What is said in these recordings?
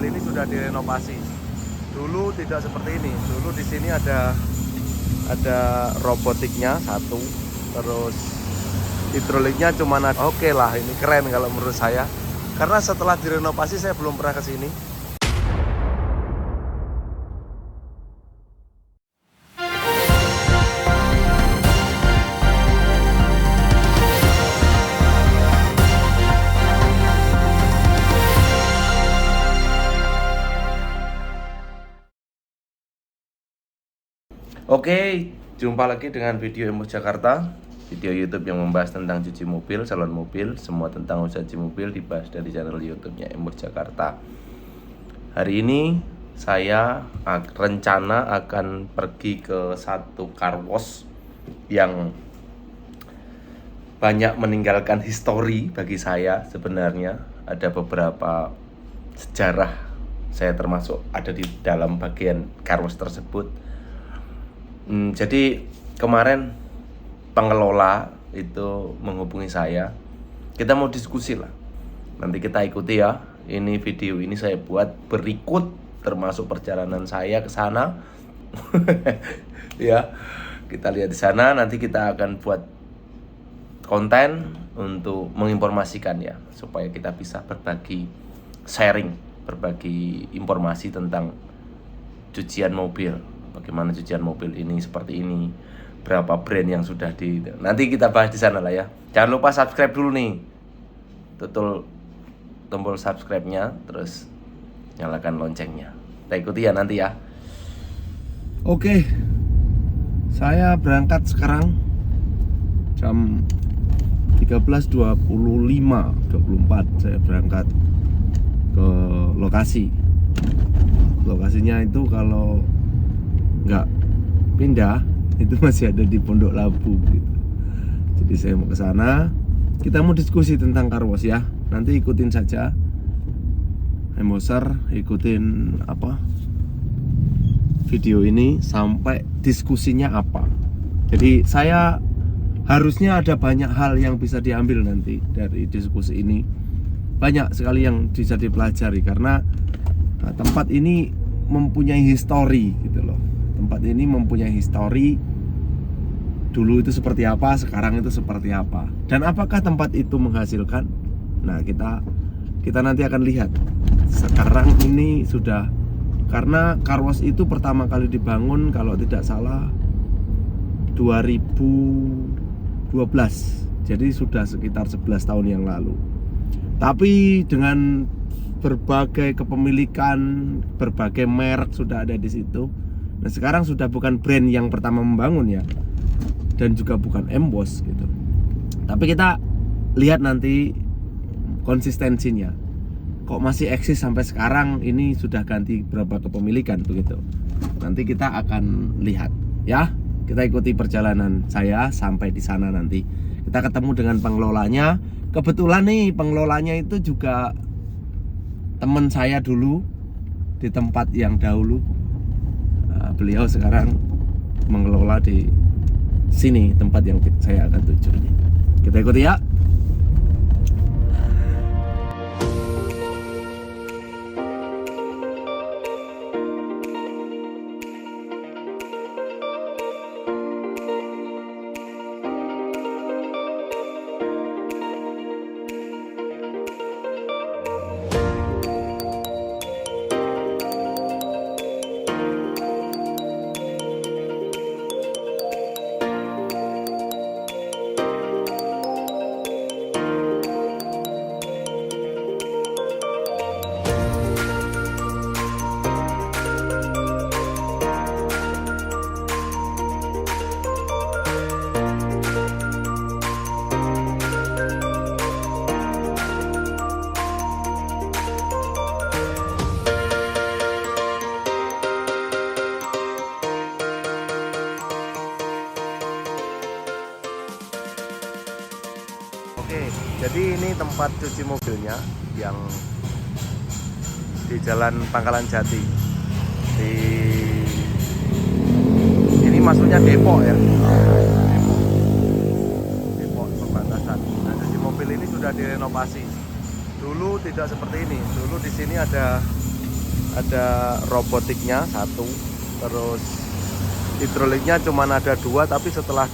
mobil ini sudah direnovasi. Dulu tidak seperti ini. Dulu di sini ada robotiknya satu, terus hidroliknya cuman ada. Oke lah, ini keren kalau menurut saya. Karena setelah direnovasi saya belum pernah ke sini. Oke, jumpa lagi dengan video Emos Jakarta, video YouTube yang membahas tentang cuci mobil, salon mobil, semua tentang usaha cuci mobil dibahas dari channel YouTube-nya Emos Jakarta. Hari ini saya rencana akan pergi ke satu car wash yang banyak meninggalkan histori bagi saya. Sebenarnya ada beberapa sejarah, saya termasuk ada di dalam bagian car wash tersebut. Jadi kemarin pengelola itu menghubungi saya. Kita mau diskusi lah. Nanti kita ikuti ya. Ini video ini saya buat berikut termasuk perjalanan saya ke sana. Ya, kita lihat di sana. Nanti kita akan buat konten untuk menginformasikan ya, supaya kita bisa berbagi sharing, berbagi informasi tentang cucian mobil. Bagaimana cucian mobil ini seperti ini, berapa brand yang sudah nanti kita bahas di sana lah ya. Jangan lupa subscribe dulu nih, tutul tombol subscribe-nya, terus nyalakan loncengnya. Kita ikuti ya nanti ya. Oke, saya berangkat sekarang jam 13.24 saya berangkat ke lokasi. Lokasinya itu kalau nggak pindah itu masih ada di Pondok Labu gitu. Jadi saya mau ke sana, kita mau diskusi tentang car wash ya. Nanti ikutin saja Emoser, ikutin video ini sampai diskusinya apa. Jadi saya harusnya ada banyak hal yang bisa diambil nanti dari diskusi ini. Banyak sekali yang bisa dipelajari karena tempat ini mempunyai histori gitu loh. Tempat ini mempunyai histori. Dulu itu seperti apa, sekarang itu seperti apa. Dan apakah tempat itu menghasilkan? Nah, kita nanti akan lihat. Sekarang ini sudah, karena car wash itu pertama kali dibangun kalau tidak salah 2012. Jadi sudah sekitar 11 tahun yang lalu. Tapi dengan berbagai kepemilikan, berbagai merek sudah ada di situ. Nah, sekarang sudah bukan brand yang pertama membangun ya, dan juga bukan Embos gitu. Tapi kita lihat nanti konsistensinya. Kok masih eksis sampai sekarang, ini sudah ganti berapa kepemilikan begitu. Nanti kita akan lihat ya. Kita ikuti perjalanan saya sampai di sana nanti. Kita ketemu dengan pengelolanya. Kebetulan nih pengelolanya itu juga teman saya dulu di tempat yang dahulu. Beliau sekarang mengelola di sini tempat yang saya akan tuju. Kita ikuti ya. Oke, jadi ini tempat cuci mobilnya yang di Jalan Pangkalan Jati. Ini maksudnya Depok ya. Depok perbatasan. Nah, cuci mobil ini sudah direnovasi. Dulu tidak seperti ini. Dulu di sini ada ada robotiknya satu, terus hidroliknya cuman ada dua, tapi setelah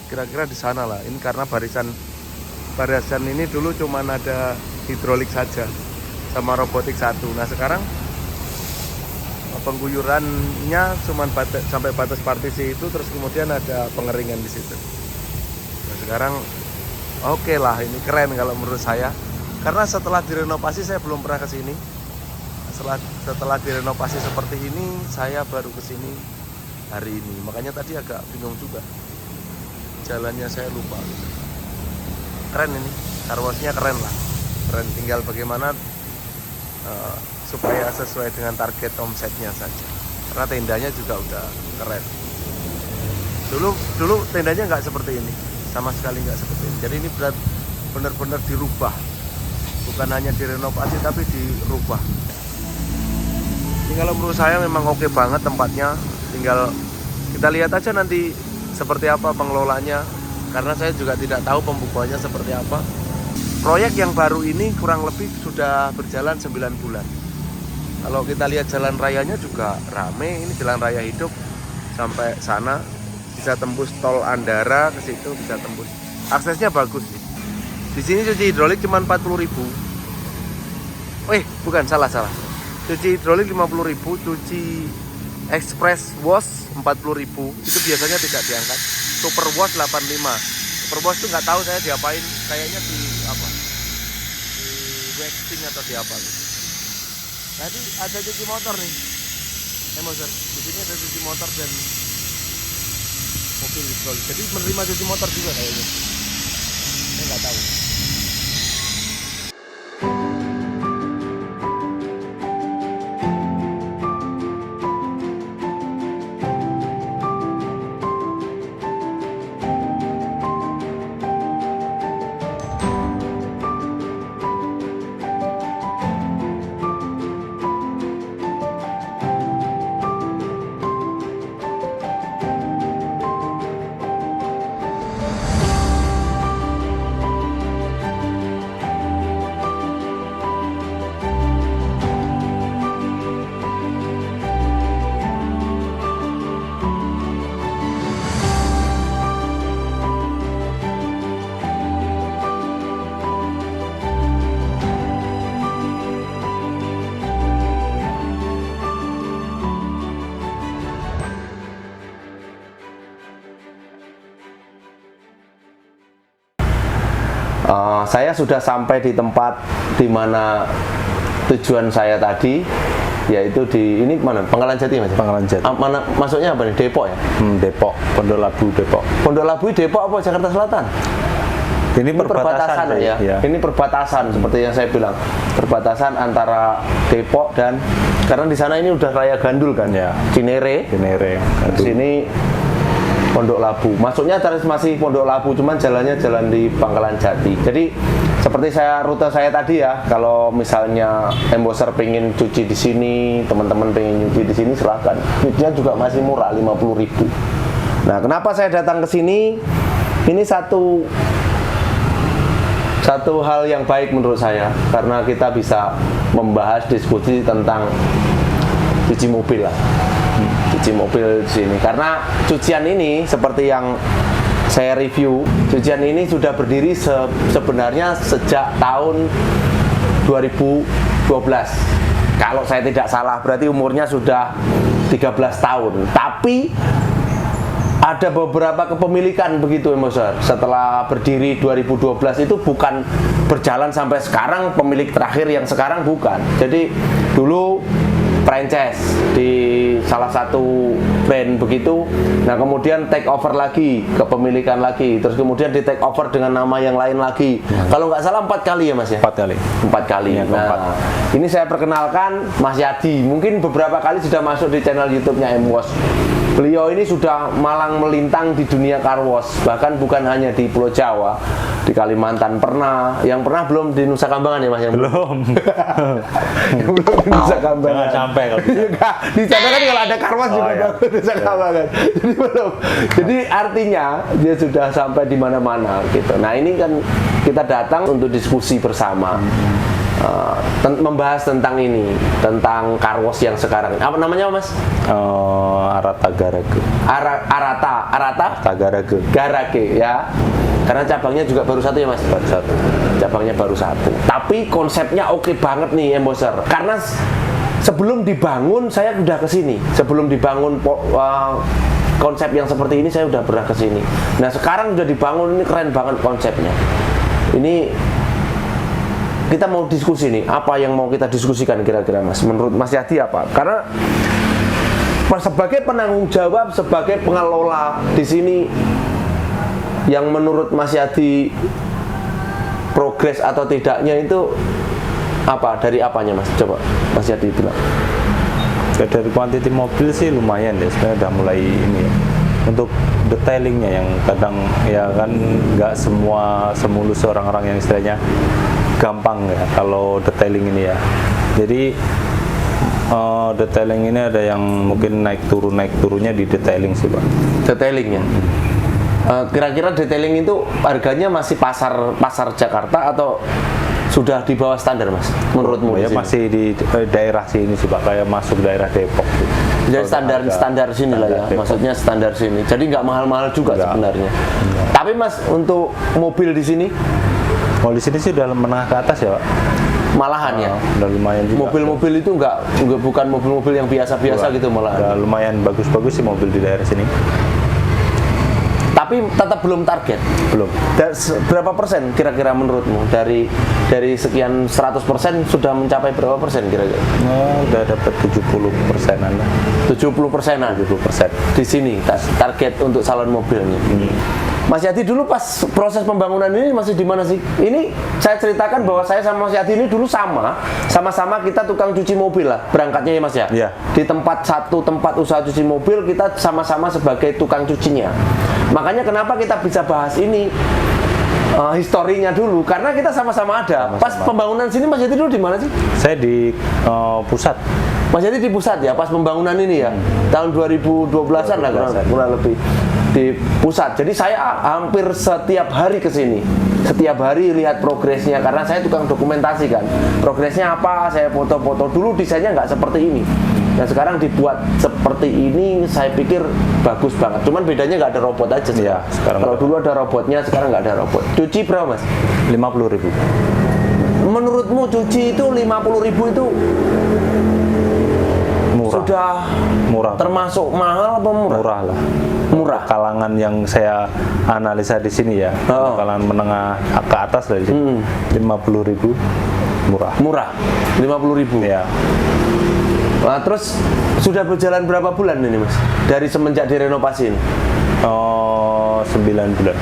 kira-kira di sana lah. Ini karena barisan ini dulu cuman ada hidrolik saja sama robotik satu. Nah sekarang pengguyurannya cuman sampai batas partisi itu, terus kemudian ada pengeringan di situ. Nah sekarang oke lah, ini keren kalau menurut saya. Karena setelah direnovasi, saya belum pernah ke sini. Setelah direnovasi seperti ini, saya baru ke sini hari ini. Makanya tadi agak bingung juga. Jalannya saya lupa. Keren ini, car wash-nya keren lah. Keren, tinggal bagaimana supaya sesuai dengan target omsetnya saja. Karena tendanya juga udah keren. Dulu tendanya nggak seperti ini, sama sekali nggak seperti ini. Jadi ini benar-benar dirubah. Bukan hanya direnovasi tapi dirubah. Ini kalau menurut saya memang oke banget tempatnya. Tinggal kita lihat aja nanti seperti apa pengelolanya, karena saya juga tidak tahu pembukuannya seperti apa. Proyek yang baru ini kurang lebih sudah berjalan 9 bulan. Kalau kita lihat jalan rayanya juga rame. Ini jalan raya hidup sampai sana, bisa tembus tol Andara ke situ, bisa tembus. Aksesnya bagus sih. Di sini cuci hidrolik cuma 40.000. Bukan, salah. Cuci hidrolik 50.000, cuci express wash 40.000. Itu biasanya tidak diangkat. Super wash 85. Super wash itu nggak tahu saya diapain, kayaknya di waxing atau di apa gitu. Tadi ada cuci motor nih. Motor. Di sini ada cuci motor dan mobil hidrolik. Jadi menerima cuci motor juga kayaknya. Saya nggak tahu. Saya sudah sampai di tempat di mana tujuan saya tadi, yaitu di ini mana? Pangkalan Jati, Mas? Pangkalan Jati. Mana masuknya apa nih? Depok ya? Depok, Pondok Labu Depok. Pondok Labu Depok apa Jakarta Selatan? Ini perbatasan ya. Ini perbatasan seperti yang saya bilang. Perbatasan antara Depok dan, karena di sana ini udah raya gandul kan ya. Cinere. Di sini Pondok Labu. Masuknya masih Pondok Labu, cuman jalannya jalan di Pangkalan Jati. Jadi seperti rute saya tadi ya, kalau misalnya embosser pengen cuci di sini, teman-teman pengen cuci di sini, silakan. Cucinya juga masih murah, 50.000. Nah, kenapa saya datang ke sini? Ini satu hal yang baik menurut saya, karena kita bisa membahas diskusi tentang cuci mobil lah. Cuci mobil di sini, karena cucian ini seperti yang saya review, cucian ini sudah berdiri sebenarnya sejak tahun 2012. Kalau saya tidak salah, berarti umurnya sudah 13 tahun. Tapi ada beberapa kepemilikan begitu, embosser. Setelah berdiri 2012 itu bukan berjalan sampai sekarang, pemilik terakhir yang sekarang bukan. Jadi dulu franchise di salah satu brand begitu. Nah, kemudian take over lagi, kepemilikan lagi, terus kemudian di take over dengan nama yang lain lagi. Kalau nggak salah 4 kali ya, Mas ya? 4 kali. Ya, nah, ini saya perkenalkan Mas Yadi. Mungkin beberapa kali sudah masuk di channel YouTube-nya M-Wash. Beliau ini sudah malang melintang di dunia car wash, bahkan bukan hanya di Pulau Jawa, di Kalimantan pernah. Yang pernah belum di Nusa Kambangan ya, Mas? Belum. Belum di Nusa Kambangan. Jangan sampai kalau bisa. Di sana kan kalau ada car wash juga ya. Nusa Kambangan. Jadi belum. Jadi artinya dia sudah sampai di mana-mana gitu. Nah, ini kan kita datang untuk diskusi bersama. membahas tentang ini, tentang car wash yang sekarang. Apa namanya, Mas? Arata Garage. Arata Garage ya. Karena cabangnya juga baru satu ya, Mas? Baru satu. Cabangnya baru satu. Tapi konsepnya oke banget nih, Embosser. Karena sebelum dibangun saya udah kesini. Sebelum dibangun konsep yang seperti ini saya udah pernah kesini. Nah sekarang udah dibangun, ini keren banget konsepnya. Ini kita mau diskusi nih, apa yang mau kita diskusikan kira-kira, Mas? Menurut Mas Yadi apa? Karena sebagai penanggung jawab, sebagai pengelola di sini, yang menurut Mas Yadi progres atau tidaknya itu apa? Dari apanya, Mas? Coba Mas Yadi bilang. Ya, dari kuantiti mobil sih lumayan ya, sebenarnya udah mulai ini ya. Untuk detailingnya yang kadang ya kan nggak semua semulus orang-orang yang istilahnya gampang ya kalau detailing ini ya. Jadi detailing ini ada yang mungkin naik turunnya di detailing sih, Pak. Detailingnya. Kira-kira detailing itu harganya masih pasar Jakarta atau sudah di bawah standar, Mas? Menurutmu? Ya masih di daerah sini sih, Pak, kayak masuk daerah Depok. Jadi standar sini lah ya, Depok. Maksudnya standar sini. Jadi nggak mahal-mahal juga sebenarnya. Tapi Mas, untuk mobil di sini? Kalau di sini sih udah menengah ke atas ya, Pak. Malahan ya? Udah lumayan juga. Mobil-mobil itu bukan mobil-mobil yang biasa-biasa gitu malahan. Udah lumayan bagus-bagus sih mobil di daerah sini. Tapi tetap belum target. Belum. Berapa persen kira-kira menurutmu dari sekian 100% sudah mencapai berapa persen kira-kira? Udah dapat 70%-an lah. 70%-an. 70% di sini target untuk salon mobilnya. Mas Yadi dulu pas proses pembangunan ini masih di mana sih? Ini saya ceritakan bahwa saya sama Mas Yadi ini dulu sama-sama kita tukang cuci mobil lah berangkatnya ya, Mas ya. Iya. Di satu tempat usaha cuci mobil kita sama-sama sebagai tukang cucinya. Makanya kenapa kita bisa bahas ini historinya dulu, karena kita sama-sama ada. Pas pembangunan sini Mas Yadi dulu di mana sih? Saya di pusat. Mas Yadi di pusat ya pas pembangunan ini ya. Tahun 2012-an lah kurang lebih di pusat. Jadi saya hampir setiap hari ke sini. Setiap hari lihat progresnya karena saya tukang dokumentasi kan. Progresnya apa, saya foto-foto. Dulu desainnya nggak seperti ini. Nah sekarang dibuat seperti ini, saya pikir bagus banget. Cuman bedanya nggak ada robot aja sekarang. Ya, sekarang kalau dulu ada robotnya, sekarang nggak ada robot. Cuci berapa, Mas? 50.000. Menurutmu cuci itu 50.000 itu murah? Sudah murah. Termasuk mahal apa murah? Murah lah. Murah. Kalangan yang saya analisa di sini ya, kalangan menengah ke atas dari sini, 50.000 murah. Murah, 50.000. Ya. Nah, terus sudah berjalan berapa bulan ini, Mas? Dari semenjak direnovasi ini? 9 bulan.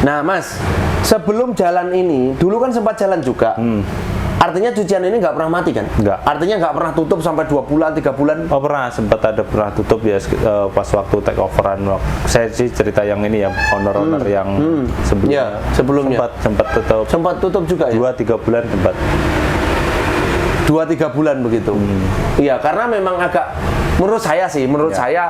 Nah, Mas, sebelum jalan ini, dulu kan sempat jalan juga. Artinya cucian ini nggak pernah mati kan? Nggak. Artinya nggak pernah tutup sampai 2 bulan, 3 bulan? Oh pernah, sempat pernah tutup ya pas waktu take overan. Saya sih cerita yang ini ya, owner-owner yang sebelumnya. Ya, sebelumnya. Sempat tutup. Sempat tutup juga ya? 2-3 bulan sempat. 2-3 bulan begitu. Iya, karena memang agak menurut saya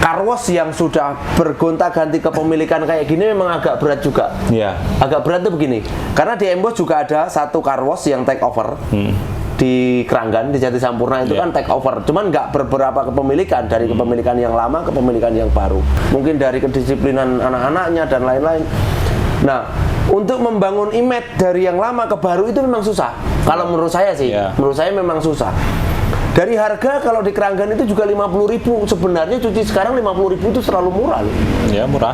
car wash yang sudah bergonta-ganti kepemilikan kayak gini memang agak berat juga. Iya. Agak berat tuh begini. Karena di Embos juga ada satu car wash yang take over. Di Keranggan, di Jati Sampurna itu kan take over. Cuman nggak beberapa kepemilikan, dari kepemilikan yang lama ke kepemilikan yang baru. Mungkin dari kedisiplinan anak-anaknya dan lain-lain. Nah, untuk membangun image dari yang lama ke baru itu memang susah. Kalau menurut saya sih, menurut saya memang susah. Dari harga kalau di Keranggan itu juga 50.000. Sebenarnya cuci sekarang 50.000 itu terlalu murah loh. Ya murah.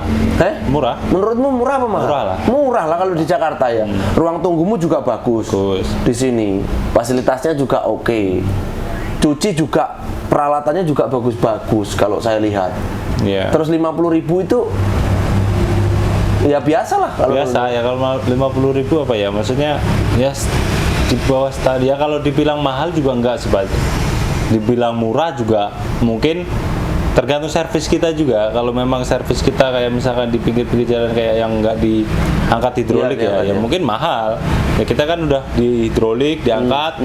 Murah. Menurutmu murah apa mahal? Murah lah. Murah lah kalau di Jakarta ya. Ruang tunggumu juga bagus. Di sini fasilitasnya juga oke. Cuci juga peralatannya juga bagus-bagus kalau saya lihat. Terus 50.000 itu ya biasa lah kalau biasa ya. Kalau 50.000 apa ya, maksudnya ya di bawah standar ya. Kalau dibilang mahal juga enggak, sebaliknya dibilang murah juga mungkin tergantung servis kita juga. Kalau memang servis kita kayak misalkan di pinggir-pinggir jalan kayak yang enggak diangkat hidrolik ya mungkin mahal ya. Kita kan udah di hidrolik diangkat,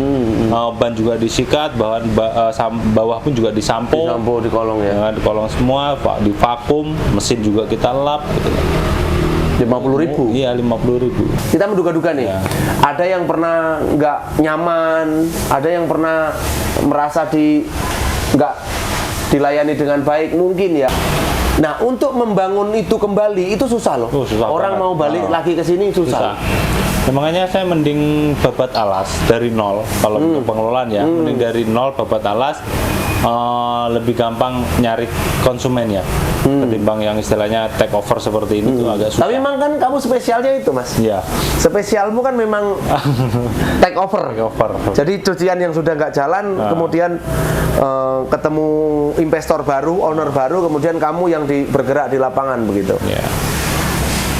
ban juga disikat, bawah pun juga disampo, di kolong ya, di kolong semua, di vakum, mesin juga kita lap gitu. 50.000. Iya, 50.000. Kita menduga-duga nih, Ya. ada yang pernah nggak nyaman, ada yang pernah merasa nggak dilayani dengan baik, mungkin ya. Nah, untuk membangun itu kembali, itu susah loh. Susah Orang banget. mau balik lagi ke sini susah. Ya, makanya saya mending babat alas dari nol kalau untuk pengelolaan ya, mending dari nol babat alas. Lebih gampang nyari konsumen ya, ketimbang yang istilahnya take over seperti ini tuh agak susah. Tapi memang kan kamu spesialnya itu, Mas. Iya. Spesialmu kan memang take over. Take over. Jadi cucian yang sudah nggak jalan, kemudian ketemu investor baru, owner baru, kemudian kamu yang bergerak di lapangan begitu. Ya.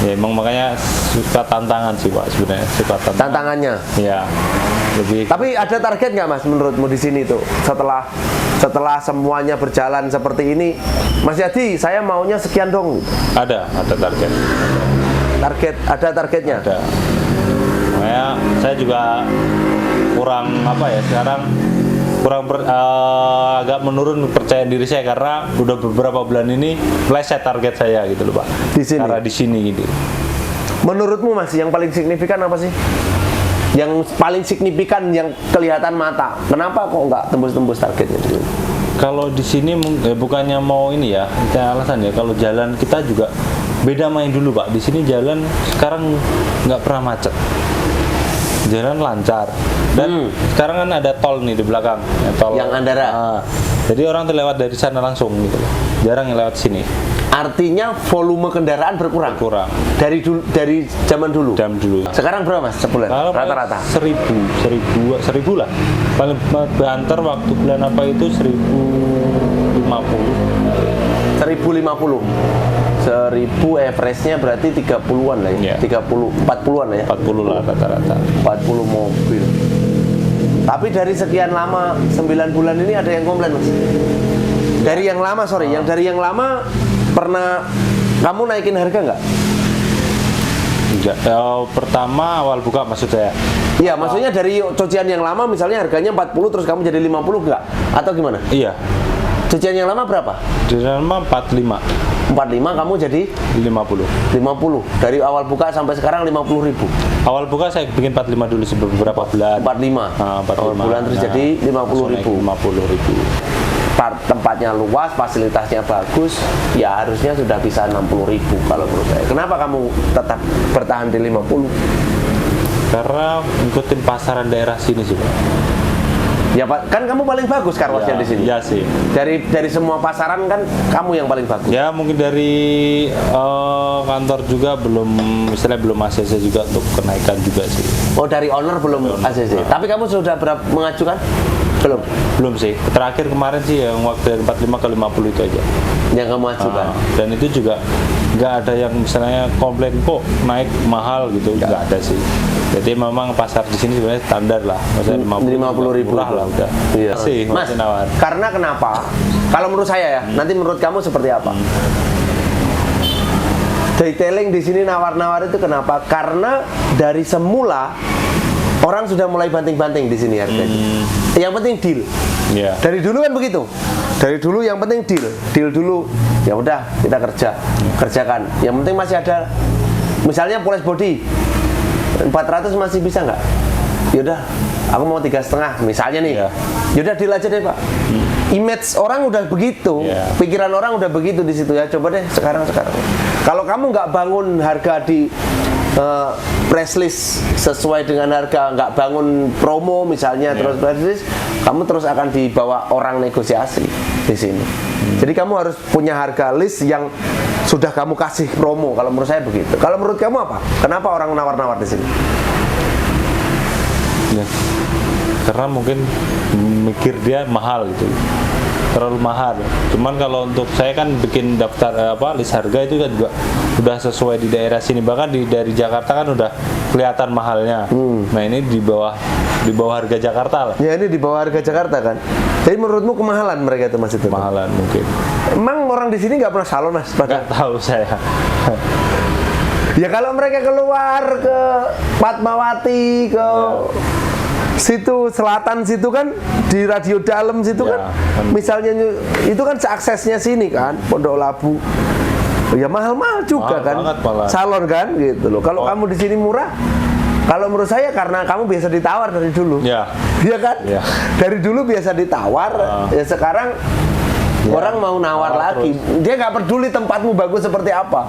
Ya emang makanya suka tantangan sih Pak sebenarnya, suka Tantangannya. Ya. Lebih. Tapi ada target nggak Mas menurutmu di sini tuh setelah semuanya berjalan seperti ini, Mas Yadi, saya maunya sekian dong. Ada target. Ada targetnya. Ada. Makanya saya juga kurang sekarang agak menurun kepercayaan diri saya karena udah beberapa bulan ini meleset target saya gitu loh Pak. Di sini. Karena di sini gitu. Menurutmu Mas, yang paling signifikan apa sih? Yang paling signifikan yang kelihatan mata. Kenapa kok nggak tembus-tembus targetnya dulu? Kalau di sini bukannya mau ini ya, itu alasan ya. Kalau jalan kita juga beda main dulu Pak. Di sini jalan sekarang nggak pernah macet. Jalan lancar. Dan sekarang kan ada tol nih di belakang. Tol Yang Andara. Jadi orang tuh lewat dari sana langsung gitu loh. Jarang yang lewat sini. Artinya volume kendaraan berkurang. Kurang. Dari zaman dulu. Jam dulu. Sekarang berapa Mas sebulan? Kalau Rata-rata. 1000 lah. Paling banter waktu bulan apa itu 1050. 1050. 1000 average-nya berarti 30-an lah ya. Iya. 40-an lah ya. 40 lah rata-rata. 40 mobil. Tapi dari sekian lama 9 bulan ini ada yang komplain Mas. Dari yang lama, yang dari yang lama pernah kamu naikin harga nggak? Enggak. Pertama awal buka maksud saya. Iya, maksudnya dari cucian yang lama misalnya harganya 40 terus kamu jadi 50 nggak? Atau gimana? Iya. Cucian yang lama berapa? Di lama 45. 45 kamu jadi 50. 50. Dari awal buka sampai sekarang 50.000. Awal buka saya bikin 45 dulu beberapa bulan. 45. 45. Awal bulan terus jadi 50.000. 50.000. Tempatnya luas, fasilitasnya bagus, ya harusnya sudah bisa 60.000 kalau menurut saya. Kenapa kamu tetap bertahan di 50? Karena ngikutin pasaran daerah sini sih Pak. Ya Pak, kan kamu paling bagus karwasnya Ya, di sini. iya sih. Dari semua pasaran kan kamu yang paling bagus. Ya mungkin dari kantor juga belum ACC juga untuk kenaikan juga sih. Oh, dari owner belum ACC. Tapi kamu sudah mengajukan? Belum sih. Terakhir kemarin sih yang waktu dari 45 ke 50 itu aja. Yang kamu ajukan. Dan itu juga nggak ada yang misalnya komplain kok naik mahal gitu, nggak ada sih. Jadi memang pasar di sini sebenarnya standar lah, maksudnya 50.000 murah lah udah. Iya. Masih Mas, nawar. karena kenapa? Kalau menurut saya ya, nanti menurut kamu seperti apa? Detailing di sini nawar-nawar itu kenapa? Karena dari semula orang sudah mulai banting-banting di sini harganya. Yang penting deal. Iya. Dari dulu kan begitu. Dari dulu yang penting deal dulu. Ya udah kita kerjakan. Yang penting masih ada, misalnya polis body 400 masih bisa nggak? Yaudah, aku mau 3,5 misalnya nih. Iya. Yaudah deal aja deh Pak. Image orang udah begitu, Iya. pikiran orang udah begitu di situ ya. Coba deh sekarang. Kalau kamu nggak bangun harga di press list sesuai dengan harga, nggak bangun promo misalnya, terus press list, kamu terus akan dibawa orang negosiasi di sini. Jadi kamu harus punya harga list yang sudah kamu kasih promo. Kalau menurut saya begitu. Kalau menurut kamu apa? Kenapa orang nawar-nawar di sini? Ya. Karena mungkin mikir dia mahal gitu, terlalu mahal. Cuman kalau untuk saya kan bikin daftar list harga itu kan juga udah sesuai di daerah sini, bahkan dari Jakarta kan udah kelihatan mahalnya. Nah ini di bawah harga Jakarta lah. Ya ini di bawah harga Jakarta kan. Jadi menurutmu kemahalan mereka itu Mas itu? Mahalan mungkin. Emang orang di sini nggak pernah salon Mas? Nggak tahu saya. Ya kalau mereka keluar ke Fatmawati, ke situ selatan situ kan, di radio dalam situ Ya, kan, misalnya itu kan seaksesnya sini kan, Pondok Labu. Ya mahal-mahal juga Mahal kan, banget malah. salon kan gitu loh. Kalau kamu di sini murah, kalau menurut saya karena kamu biasa ditawar dari dulu, Ya. iya kan? Ya. Dari dulu biasa ditawar, ya sekarang orang mau nawar nawar lagi. Dia nggak peduli tempatmu bagus seperti apa.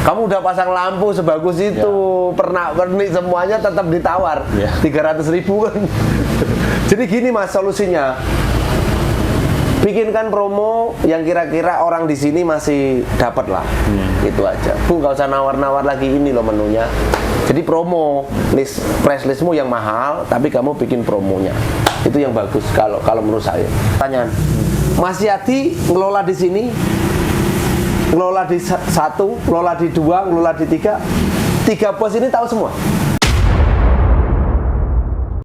Kamu udah pasang lampu sebagus itu, pernak-pernik semuanya tetap ditawar. Ya. 300.000 kan. Jadi gini Mas solusinya. Bikinkan promo yang kira-kira orang di sini masih dapat lah. Itu aja. Bu, nggak usah nawar-nawar lagi, ini loh menunya. Jadi promo, price listmu yang mahal, tapi kamu bikin promonya. Itu yang bagus kalau menurut saya. Pertanyaan, Mas Yadi ngelola di sini, ngelola di 1, ngelola di 2, ngelola di 3. 3 bos ini tahu semua.